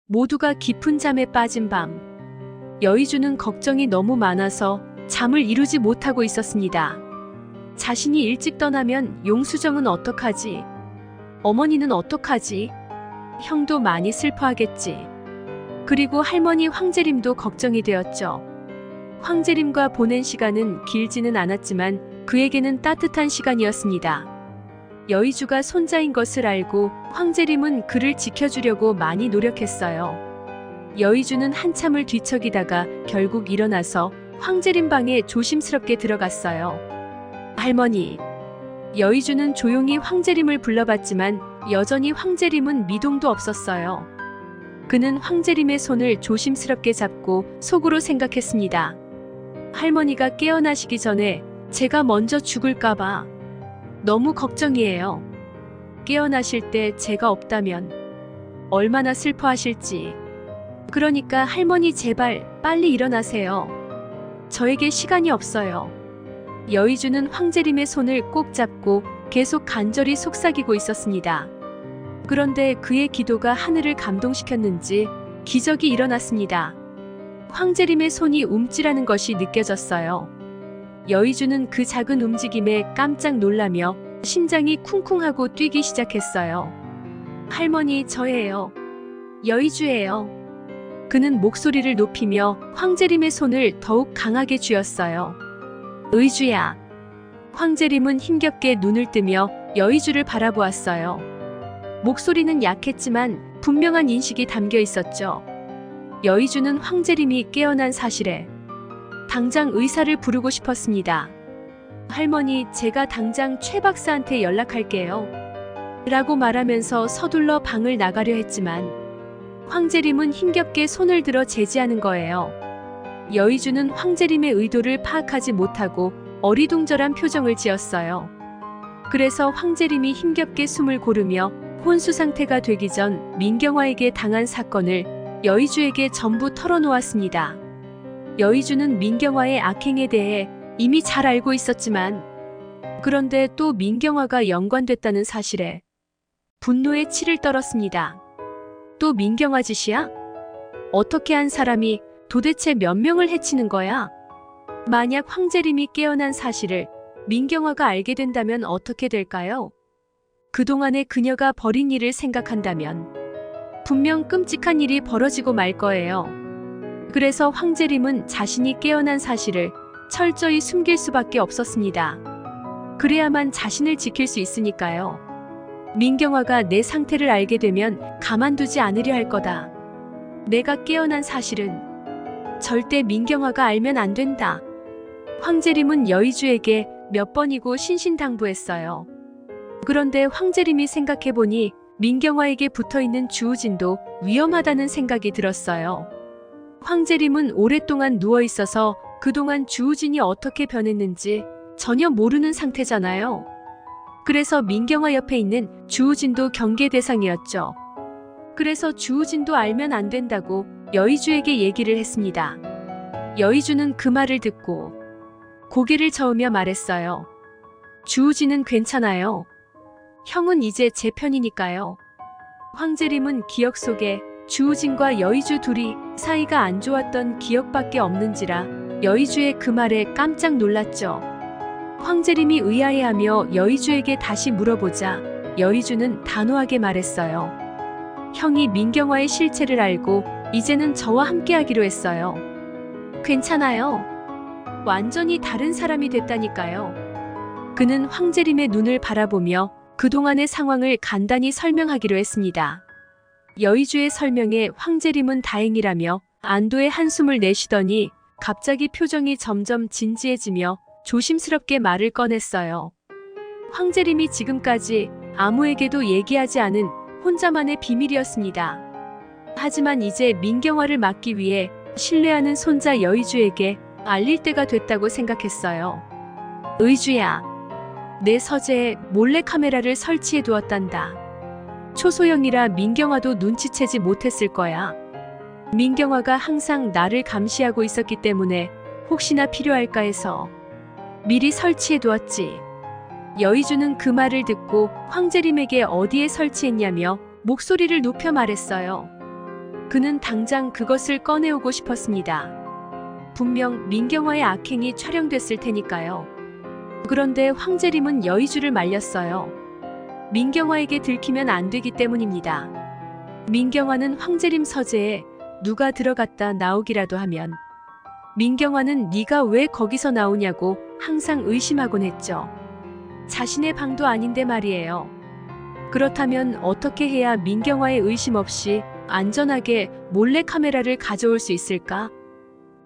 모두가 깊은 잠에 빠진 밤. 여의주는 걱정이 너무 많아서 잠을 이루지 못하고 있었습니다. 자신이 일찍 떠나면 용수정은 어떡하지? 어머니는 어떡하지? 형도 많이 슬퍼하겠지. 그리고 할머니 황재림도 걱정이 되었죠. 황재림과 보낸 시간은 길지는 않았지만 그에게는 따뜻한 시간이었습니다. 여의주가 손자인 것을 알고 황재림은 그를 지켜주려고 많이 노력했어요. 여의주는 한참을 뒤척이다가 결국 일어나서 황재림 방에 조심스럽게 들어갔어요. 할머니. 여의주는 조용히 황재림을 불러봤지만 여전히 황재림은 미동도 없었어요. 그는 황재림의 손을 조심스럽게 잡고 속으로 생각했습니다. 할머니가 깨어나시기 전에 제가 먼저 죽을까봐 너무 걱정이에요. 깨어나실 때 제가 없다면 얼마나 슬퍼하실지. 그러니까 할머니 제발 빨리 일어나세요. 저에게 시간이 없어요. 여의주는 황재림의 손을 꼭 잡고 계속 간절히 속삭이고 있었습니다. 그런데 그의 기도가 하늘을 감동시켰는지 기적이 일어났습니다. 황재림의 손이 움찔하는 것이 느껴졌어요. 여의주는 그 작은 움직임에 깜짝 놀라며 심장이 쿵쿵하고 뛰기 시작했어요. 할머니, 저예요. 여의주예요. 그는 목소리를 높이며 황재림의 손을 더욱 강하게 쥐었어요. 의주야. 황재림은 힘겹게 눈을 뜨며 여의주를 바라보았어요. 목소리는 약했지만 분명한 인식이 담겨 있었죠. 여의주는 황재림이 깨어난 사실에 당장 의사를 부르고 싶었습니다. 할머니, 제가 당장 최 박사한테 연락할게요. 라고 말하면서 서둘러 방을 나가려 했지만 황재림은 힘겹게 손을 들어 제지하는 거예요. 여의주는 황재림의 의도를 파악하지 못하고 어리둥절한 표정을 지었어요. 그래서 황재림이 힘겹게 숨을 고르며 혼수 상태가 되기 전 민경화에게 당한 사건을 여의주에게 전부 털어놓았습니다. 여의주는 민경화의 악행에 대해 이미 잘 알고 있었지만 그런데 또 민경화가 연관됐다는 사실에 분노에 치를 떨었습니다. 또 민경화 짓이야? 어떻게 한 사람이 도대체 몇 명을 해치는 거야? 만약 황재림이 깨어난 사실을 민경화가 알게 된다면 어떻게 될까요? 그동안의 그녀가 벌인 일을 생각한다면 분명 끔찍한 일이 벌어지고 말 거예요. 그래서 황재림은 자신이 깨어난 사실을 철저히 숨길 수밖에 없었습니다. 그래야만 자신을 지킬 수 있으니까요. 민경화가 내 상태를 알게 되면 가만두지 않으려 할 거다. 내가 깨어난 사실은 절대 민경화가 알면 안 된다. 황재림은 여의주에게 몇 번이고 신신당부했어요. 그런데 황재림이 생각해보니 민경화에게 붙어있는 주우진도 위험하다는 생각이 들었어요. 황재림은 오랫동안 누워있어서 그동안 주우진이 어떻게 변했는지 전혀 모르는 상태잖아요. 그래서 민경화 옆에 있는 주우진도 경계 대상이었죠. 그래서 주우진도 알면 안 된다고 여의주에게 얘기를 했습니다. 여의주는 그 말을 듣고 고개를 저으며 말했어요. 주우진은 괜찮아요. 형은 이제 제 편이니까요. 황재림은 기억 속에 주우진과 여의주 둘이 사이가 안 좋았던 기억밖에 없는지라 여의주의 그 말에 깜짝 놀랐죠. 황재림이 의아해하며 여의주에게 다시 물어보자 여의주는 단호하게 말했어요. 형이 민경화의 실체를 알고 이제는 저와 함께하기로 했어요. 괜찮아요. 완전히 다른 사람이 됐다니까요. 그는 황재림의 눈을 바라보며 그동안의 상황을 간단히 설명하기로 했습니다. 여의주의 설명에 황재림은 다행이라며 안도의 한숨을 내쉬더니 갑자기 표정이 점점 진지해지며 조심스럽게 말을 꺼냈어요. 황재림이 지금까지 아무에게도 얘기하지 않은 혼자만의 비밀이었습니다. 하지만 이제 민경화를 막기 위해 신뢰하는 손자 여의주에게 알릴 때가 됐다고 생각했어요. 의주야, 내 서재에 몰래카메라를 설치해 두었단다. 초소형이라 민경화도 눈치채지 못했을 거야. 민경화가 항상 나를 감시하고 있었기 때문에 혹시나 필요할까 해서 미리 설치해 두었지. 여의주는 그 말을 듣고 황재림에게 어디에 설치했냐며 목소리를 높여 말했어요. 그는 당장 그것을 꺼내오고 싶었습니다. 분명 민경화의 악행이 촬영됐을 테니까요. 그런데 황재림은 여의주를 말렸어요. 민경화에게 들키면 안 되기 때문입니다. 민경화는 황재림 서재에 누가 들어갔다 나오기라도 하면 민경화는 네가 왜 거기서 나오냐고 항상 의심하곤 했죠. 자신의 방도 아닌데 말이에요. 그렇다면 어떻게 해야 민경화의 의심 없이 안전하게 몰래 카메라를 가져올 수 있을까?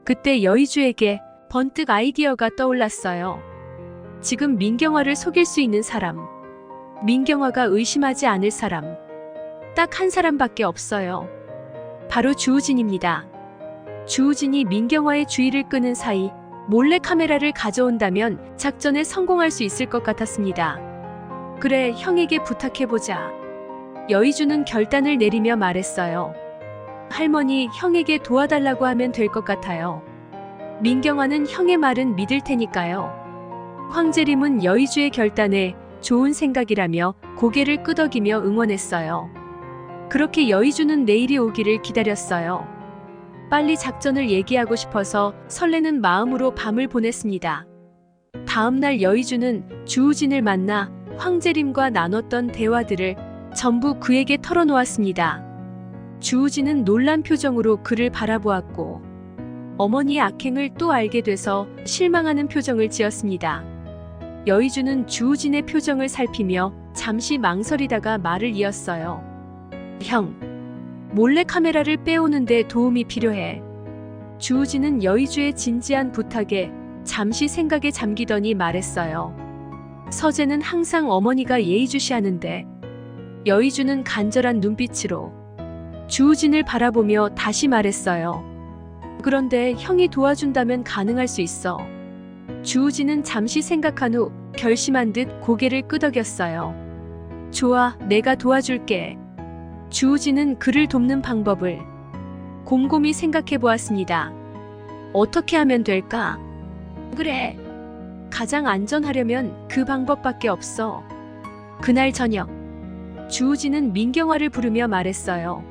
그때 여의주에게 번뜩 아이디어가 떠올랐어요. 지금 민경화를 속일 수 있는 사람, 민경화가 의심하지 않을 사람, 딱 한 사람밖에 없어요. 바로 주우진입니다. 주우진이 민경화의 주의를 끄는 사이 몰래 카메라를 가져온다면 작전에 성공할 수 있을 것 같았습니다. 그래, 형에게 부탁해보자. 여의주는 결단을 내리며 말했어요. 할머니, 형에게 도와달라고 하면 될 것 같아요. 민경화는 형의 말은 믿을 테니까요. 황재림은 여의주의 결단에 좋은 생각이라며 고개를 끄덕이며 응원했어요. 그렇게 여의주는 내일이 오기를 기다렸어요. 빨리 작전을 얘기하고 싶어서 설레는 마음으로 밤을 보냈습니다. 다음날 여의주는 주우진을 만나 황재림과 나눴던 대화들을 전부 그에게 털어놓았습니다. 주우진은 놀란 표정으로 그를 바라보았고 어머니의 악행을 또 알게 돼서 실망하는 표정을 지었습니다. 여의주는 주우진의 표정을 살피며 잠시 망설이다가 말을 이었어요. 형, 몰래 카메라를 빼오는데 도움이 필요해. 주우진은 여의주의 진지한 부탁에 잠시 생각에 잠기더니 말했어요. 서재는 항상 어머니가 예의주시하는데. 여의주는 간절한 눈빛으로 주우진을 바라보며 다시 말했어요. 그런데 형이 도와준다면 가능할 수 있어. 주우진은 잠시 생각한 후 결심한 듯 고개를 끄덕였어요. 좋아, 내가 도와줄게. 주우진은 그를 돕는 방법을 곰곰이 생각해 보았습니다. 어떻게 하면 될까? 그래, 가장 안전하려면 그 방법밖에 없어. 그날 저녁, 주우진은 민경화를 부르며 말했어요.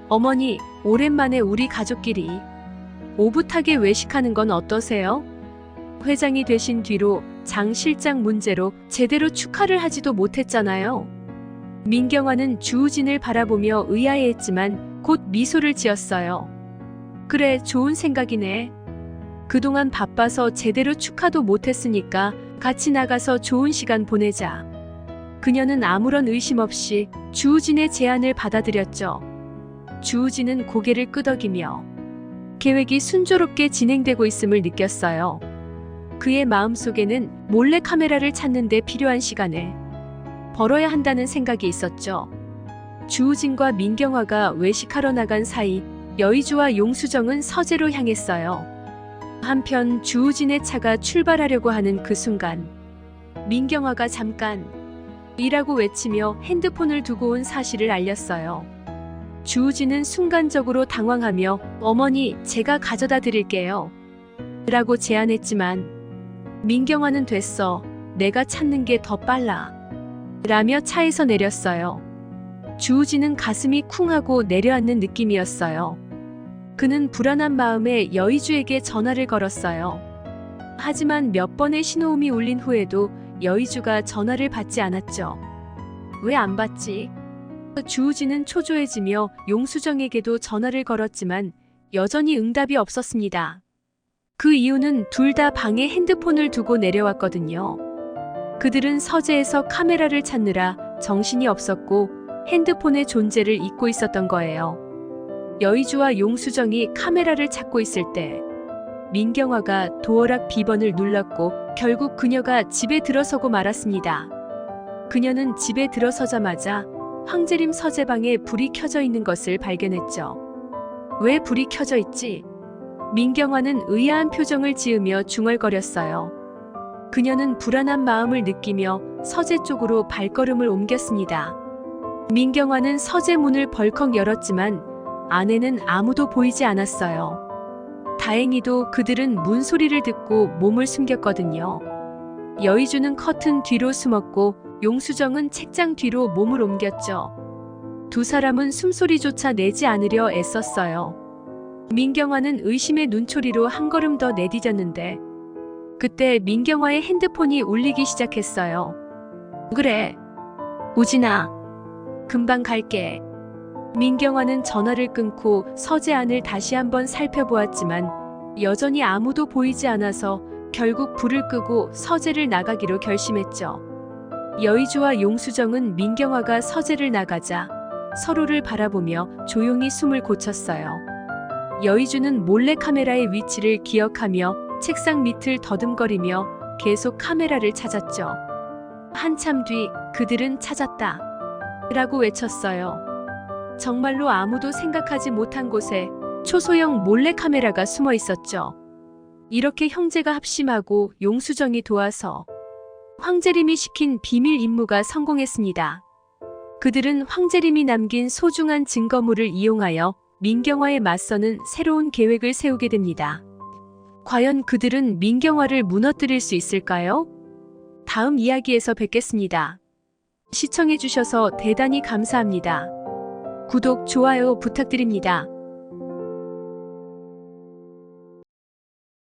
어머니, 오랜만에 우리 가족끼리 오붓하게 외식하는 건 어떠세요? 회장이 되신 뒤로 장 실장 문제로 제대로 축하를 하지도 못했잖아요. 민경화는 주우진을 바라보며 의아해했지만 곧 미소를 지었어요. 그래, 좋은 생각이네. 그동안 바빠서 제대로 축하도 못했으니까 같이 나가서 좋은 시간 보내자. 그녀는 아무런 의심 없이 주우진의 제안을 받아들였죠. 주우진은 고개를 끄덕이며 계획이 순조롭게 진행되고 있음을 느꼈어요. 그의 마음속에는 몰래 카메라를 찾는 데 필요한 시간을 벌어야 한다는 생각이 있었죠. 주우진과 민경화가 외식하러 나간 사이 여의주와 용수정은 서재로 향했어요. 한편 주우진의 차가 출발하려고 하는 그 순간 민경화가 잠깐 이라고 외치며 핸드폰을 두고 온 사실을 알렸어요. 주우진은 순간적으로 당황하며 어머니, 제가 가져다 드릴게요. 라고 제안했지만 민경화는 됐어. 내가 찾는 게 더 빨라. 라며 차에서 내렸어요. 주우진은 가슴이 쿵하고 내려앉는 느낌이었어요. 그는 불안한 마음에 여의주에게 전화를 걸었어요. 하지만 몇 번의 신호음이 울린 후에도 여의주가 전화를 받지 않았죠. 왜 안 받지? 주우진은 초조해지며 용수정에게도 전화를 걸었지만 여전히 응답이 없었습니다. 그 이유는 둘 다 방에 핸드폰을 두고 내려왔거든요. 그들은 서재에서 카메라를 찾느라 정신이 없었고 핸드폰의 존재를 잊고 있었던 거예요. 여의주와 용수정이 카메라를 찾고 있을 때 민경화가 도어락 비번을 눌렀고 결국 그녀가 집에 들어서고 말았습니다. 그녀는 집에 들어서자마자 황재림 서재방에 불이 켜져 있는 것을 발견했죠. 왜 불이 켜져 있지? 민경화는 의아한 표정을 지으며 중얼거렸어요. 그녀는 불안한 마음을 느끼며 서재 쪽으로 발걸음을 옮겼습니다. 민경화는 서재 문을 벌컥 열었지만 안에는 아무도 보이지 않았어요. 다행히도 그들은 문소리를 듣고 몸을 숨겼거든요. 여의주는 커튼 뒤로 숨었고 용수정은 책장 뒤로 몸을 옮겼죠. 두 사람은 숨소리조차 내지 않으려 애썼어요. 민경화는 의심의 눈초리로 한 걸음 더 내디뎠는데 그때 민경화의 핸드폰이 울리기 시작했어요. 그래, 우진아, 금방 갈게. 민경화는 전화를 끊고 서재 안을 다시 한번 살펴보았지만 여전히 아무도 보이지 않아서 결국 불을 끄고 서재를 나가기로 결심했죠. 여의주와 용수정은 민경화가 서재를 나가자 서로를 바라보며 조용히 숨을 고쳤어요. 여의주는 몰래카메라의 위치를 기억하며 책상 밑을 더듬거리며 계속 카메라를 찾았죠. 한참 뒤 그들은 찾았다 라고 외쳤어요. 정말로 아무도 생각하지 못한 곳에 초소형 몰래카메라가 숨어 있었죠. 이렇게 형제가 합심하고 용수정이 도와서 황재림이 시킨 비밀 임무가 성공했습니다. 그들은 황재림이 남긴 소중한 증거물을 이용하여 민경화에 맞서는 새로운 계획을 세우게 됩니다. 과연 그들은 민경화를 무너뜨릴 수 있을까요? 다음 이야기에서 뵙겠습니다. 시청해주셔서 대단히 감사합니다. 구독, 좋아요 부탁드립니다.